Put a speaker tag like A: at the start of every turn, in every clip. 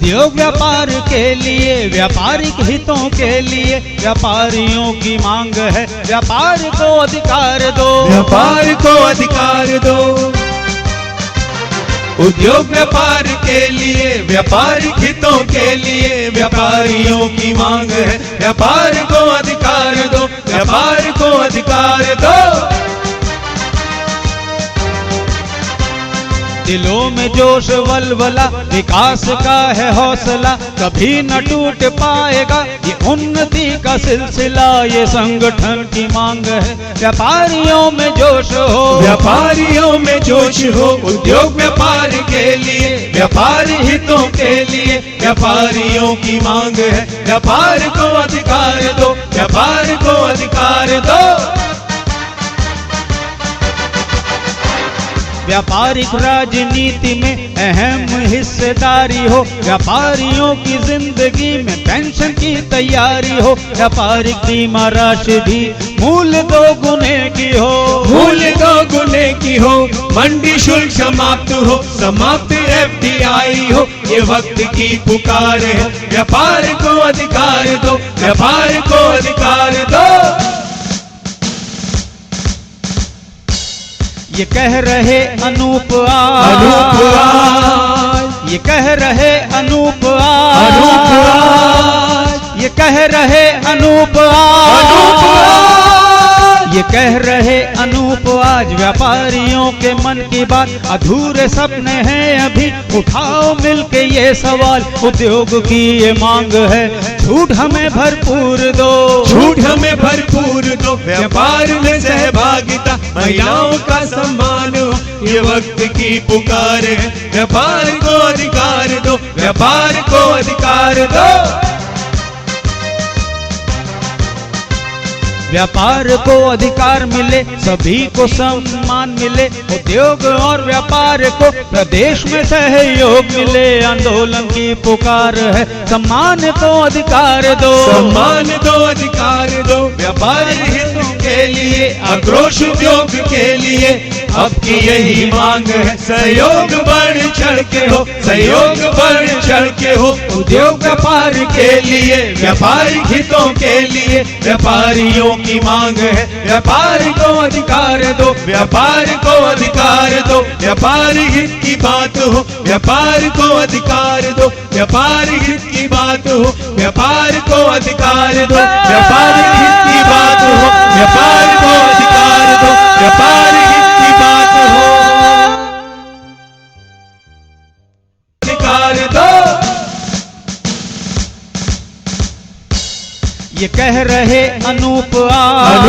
A: उद्योग व्यापार के लिए, व्यापारिक हितों के लिए व्यापारियों की मांग है, व्यापार को अधिकार दो,
B: व्यापार को अधिकार दो। उद्योग व्यापार के लिए, व्यापारिक हितों के लिए व्यापारियों की मांग है, व्यापार को अधिकार दो, व्यापार को अधिकार दो।
A: दिलों में जोश वलवला, विकास का है हौसला, कभी न टूट पाएगा ये उन्नति का सिलसिला, ये संगठन की मांग है, व्यापारियों में जोश हो,
B: व्यापारियों में जोश हो। उद्योग व्यापार के लिए, व्यापारी हितों के लिए व्यापारियों की मांग है, व्यापार को अधिकार दो, व्यापार को अधिकार दो।
A: व्यापारिक राजनीति में अहम हिस्सेदारी हो, व्यापारियों की जिंदगी में पेंशन की तैयारी हो, व्यापारिक बीमा राशि भी मूल 2 गुने की हो,
B: मूल 2 गुने की हो। मंडी शुल्क समाप्त हो, समाप्त FDI हो, ये वक्त की पुकार है, व्यापार को अधिकार दो, व्यापार को अधिकार दो।
A: ये कह रहे अनूप
B: आज,
A: ये कह रहे अनूप आज, ये कह रहे अनूप आज, ये कह रहे अनूप आज, व्यापारियों के मन की बात, अधूरे सपने हैं अभी, उठाओ मिलके ये सवाल, उद्योग की ये मांग है, छूट हमें भरपूर दो,
B: छूट हमें भरपूर दो। व्यापार में सहभागिता, महिलाओं का सम्मान हो, ये वक्त की पुकार है, व्यापार को अधिकार दो, व्यापार को अधिकार दो।
A: व्यापार को अधिकार मिले, सभी को सम्मान मिले, उद्योग और व्यापार को प्रदेश में सहयोग मिले, आंदोलन की पुकार है, सम्मान को अधिकार दो,
B: सम्मान दो, अधिकार दो। व्यापार हितों के लिए, आक्रोश उद्योग के लिए अब की यही मांग है, सहयोग बढ़ चढ़ के हो, सहयोग बढ़ चढ़ के हो। उद्योग व्यापार के लिए, व्यापारिक हितों के लिए व्यापारियों की मांग है, व्यापार को अधिकार दो, व्यापार को अधिकार दो। व्यापारी हित की बात हो, व्यापार को अधिकार दो, व्यापारी हित की बात हो, व्यापार को अधिकार दो, व्यापारी हित की बात हो, व्यापार को अधिकार दो, व्यापारी हित की बात हो, अधिकार दो।
A: ये कह रहे अनूप
B: आज,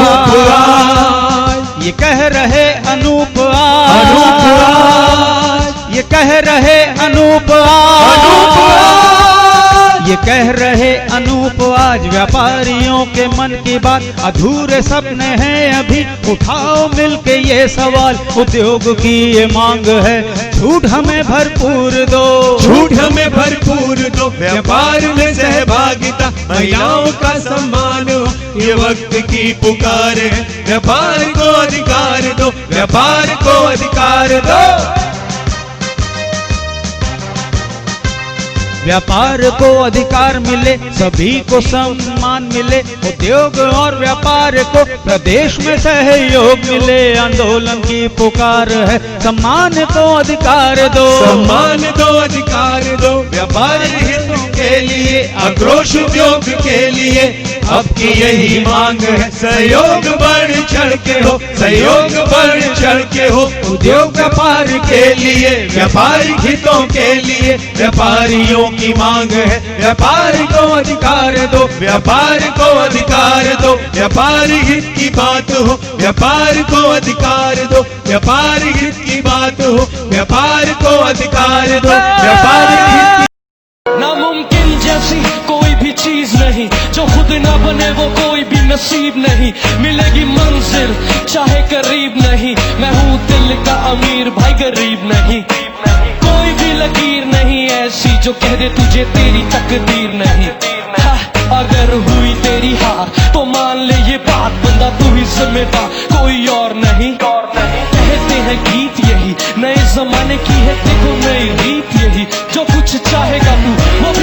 A: ये कह रहे अनूप
B: आज,
A: ये कह रहे अनूप आज, ये कह रहे अनूप आज, व्यापारियों के मन की बात, अधूरे सपने हैं अभी, उठाओ मिलके ये सवाल, उद्योग की ये मांग है, छूट हमें भरपूर दो,
B: छूट हमें भरपूर दो। व्यापार में सहभागिता, महिलाओं का सम्मान हो, ये वक्त की पुकार है, व्यापार को अधिकार दो, व्यापार को अधिकार दो।
A: व्यापार को अधिकार मिले, सभी को सम्मान मिले, उद्योग और व्यापार को प्रदेश में सहयोग मिले, आंदोलन की पुकार है, सम्मान को अधिकार दो,
B: सम्मान दो, अधिकार दो। व्यापार हितों के लिए, आक्रोश उद्योग के लिए अब की यही मांग है, सहयोग बढ़ चढ़ के हो, सहयोग बढ़ चढ़ के हो। उद्योग व्यापार के लिए, व्यापारिक हितों के लिए व्यापारियों की मांग है, व्यापार को अधिकार दो, व्यापार को अधिकार दो। व्यापारी हित की बात हो, व्यापार को अधिकार दो, व्यापारी हित की बात हो, व्यापार को अधिकार दो, व्यापारी हित की।
C: नामुमकिन जैसी कोई भी चीज नहीं, जो खुद ना बने वो कोई भी नसीब नहीं, मिलेगी मंजिल चाहे करीब नहीं, मैं हूँ दिल का अमीर भाई गरीब नहीं, कोई भी लकीर नहीं ऐसी जो कह दे तुझे तेरी तकदीर नहीं। अगर हुई तेरी हार तो मान ले ये बात, बंदा तू ही जिम्मेदार कोई और नहीं। कहते हैं गीत यही नए जमाने की है, देखो नई रीत यही, जो कुछ चाहेगा तू वो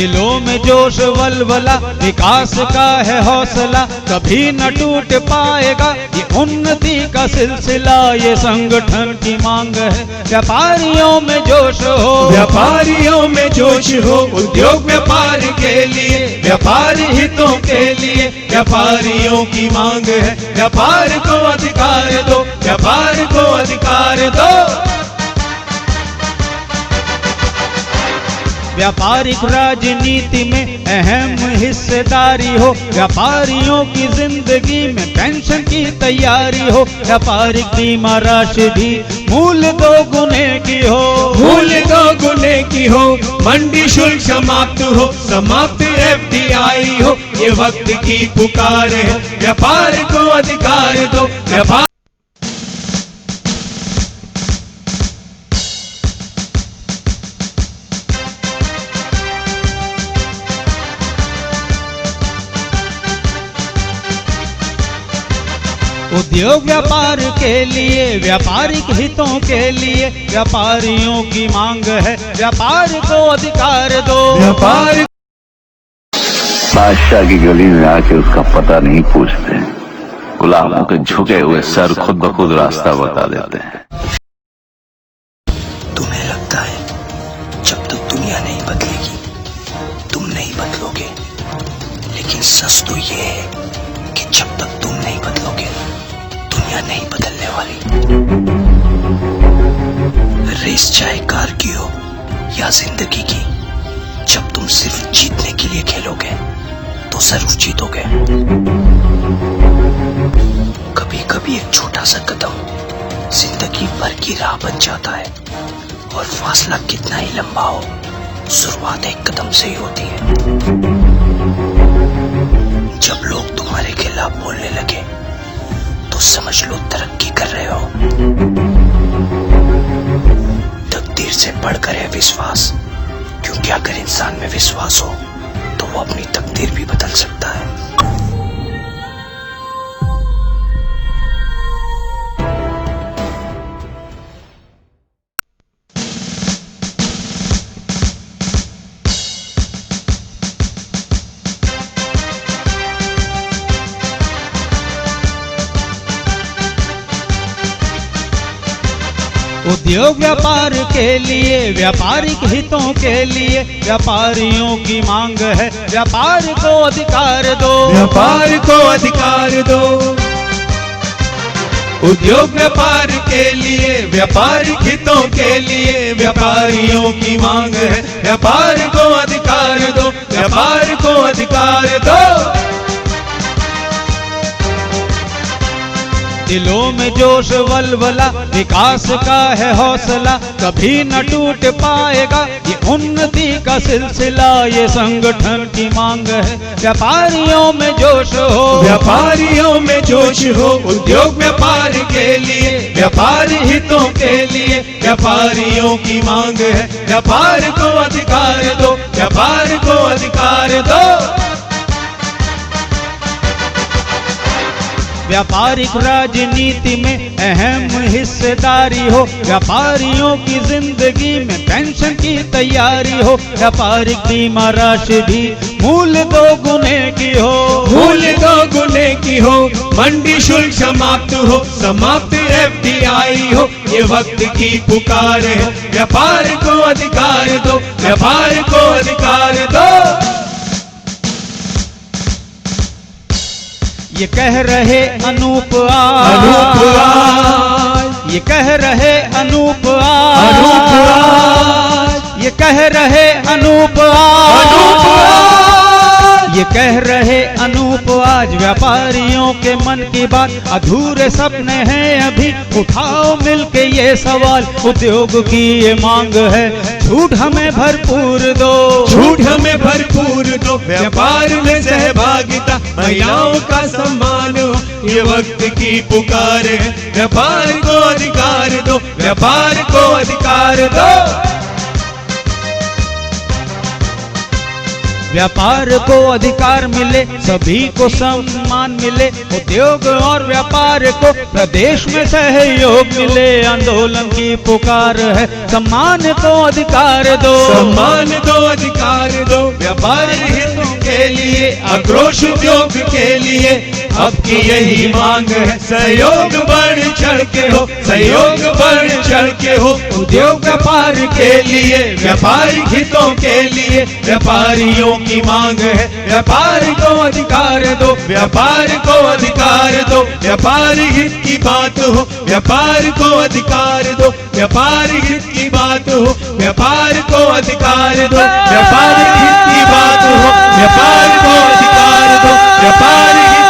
A: दिलों में जोश वलवला, विकास का है हौसला, कभी न टूट पाएगा ये उन्नति का सिलसिला, ये संगठन की मांग है व्यापारियों में जोश हो,
B: व्यापारियों में जोश हो, उद्योग व्यापार के लिए, व्यापार हितों के लिए, व्यापारियों की मांग है व्यापार को अधिकार दो, व्यापार को अधिकार दो।
A: व्यापारिक राजनीति में अहम हिस्सेदारी हो, व्यापारियों की जिंदगी में पेंशन की तैयारी हो, व्यापारिक बीमा राशि भी मूल 2 गुने की हो,
B: मूल 2 गुने की हो, मंडी शुल्क समाप्त हो, समाप्त FDI हो, ये वक्त की पुकार है व्यापार को अधिकार दो, व्यापार।
A: उद्योग व्यापार के लिए, व्यापारिक हितों के लिए, व्यापारियों की मांग है व्यापार को अधिकार दो,
B: व्यापार।
D: बादशाह की गली में आके उसका पता नहीं पूछते, गुलामों के झुके हुए सर खुद ब खुद रास्ता बता देते हैं।
E: तुम्हें लगता है जब तक दुनिया नहीं बदलेगी तुम नहीं बदलोगे, लेकिन सच तो ये है कि जब तक तुम नहीं बदलोगे दुनिया नहीं बदलने वाली। रेस चाहे कार की हो या जिंदगी की, जब तुम सिर्फ जीतने के लिए खेलोगे तो जरूर जीतोगे। कभी कभी एक छोटा सा कदम जिंदगी भर की राह बन जाता है, और फासला कितना ही लंबा हो शुरुआत एक कदम से ही होती है। जब लोग तुम्हारे खिलाफ बोलने लगे तो समझ लो तरक्की कर रहे हो। तकदीर से बढ़कर है विश्वास, क्योंकि अगर इंसान में विश्वास हो तो वो अपनी तकदीर भी बदल सकता है।
A: उद्योग व्यापार के लिए, व्यापारिक हितों के लिए, व्यापारियों की मांग है व्यापार को अधिकार दो,
B: व्यापार को अधिकार दो। उद्योग व्यापार के लिए, व्यापारिक हितों के लिए, व्यापारियों की मांग है व्यापार को अधिकार दो, व्यापार को अधिकार दो।
A: दिलों में जोश वलवला, विकास का है हौसला, कभी न टूट पाएगा ये उन्नति का सिलसिला, ये संगठन की मांग है व्यापारियों में जोश हो,
B: व्यापारियों में जोश हो, उद्योग व्यापार के लिए, व्यापार हितों के लिए, व्यापारियों की मांग है व्यापार को अधिकार दो, व्यापार को अधिकार दो।
A: व्यापारिक राजनीति में अहम हिस्सेदारी हो, व्यापारियों की जिंदगी में पेंशन की तैयारी हो, व्यापारिक बीमा राशि भी मूल 2 गुने की हो,
B: मूल 2 गुने की हो, मंडी शुल्क समाप्त हो, समाप्त FDI हो, ये वक्त की पुकार है व्यापार को अधिकार दो, व्यापार को अधिकार दो।
A: ये कह रहे अनूप
B: अनूप आज,
A: ये कह रहे अनूप
B: अनूप आज,
A: ये कह रहे अनूप
B: अनूप आज,
A: ये कह रहे अनूप आज, व्यापारियों के मन की बात, अधूरे सपने हैं अभी, उठाओ मिलके ये सवाल, उद्योग की ये मांग है छूट हमें भरपूर दो,
B: छूट हमें भरपूर दो, व्यापार में सहभागिता, महिलाओं का सम्मान हो, ये वक्त की पुकार है व्यापार को अधिकार दो, व्यापार को अधिकार दो।
A: व्यापार को अधिकार मिले, सभी को सम्मान मिले, उद्योग और व्यापार को प्रदेश में सहयोग मिले। आंदोलन की पुकार है, सम्मान को अधिकार दो,
B: सम्मान दो, अधिकार दो, व्यापार हितों के लिए, आक्रोश उद्योग के लिए, अब की यही मांग है। सहयोग बढ़ चढ़ के हो, सहयोग बढ़ चढ़ के हो, उद्योग व्यापार के लिए, व्यापारिक हितों के लिए, व्यापारियों की मांग है। व्यापार को अधिकार दो, व्यापार को अधिकार दो, व्यापारिक हित की बात हो, व्यापार को अधिकार दो, व्यापारिक हित की बात हो, व्यापार को अधिकार दो, व्यापारिक हित की बात हो, व्यापार को अधिकार दो, व्यापारिक हित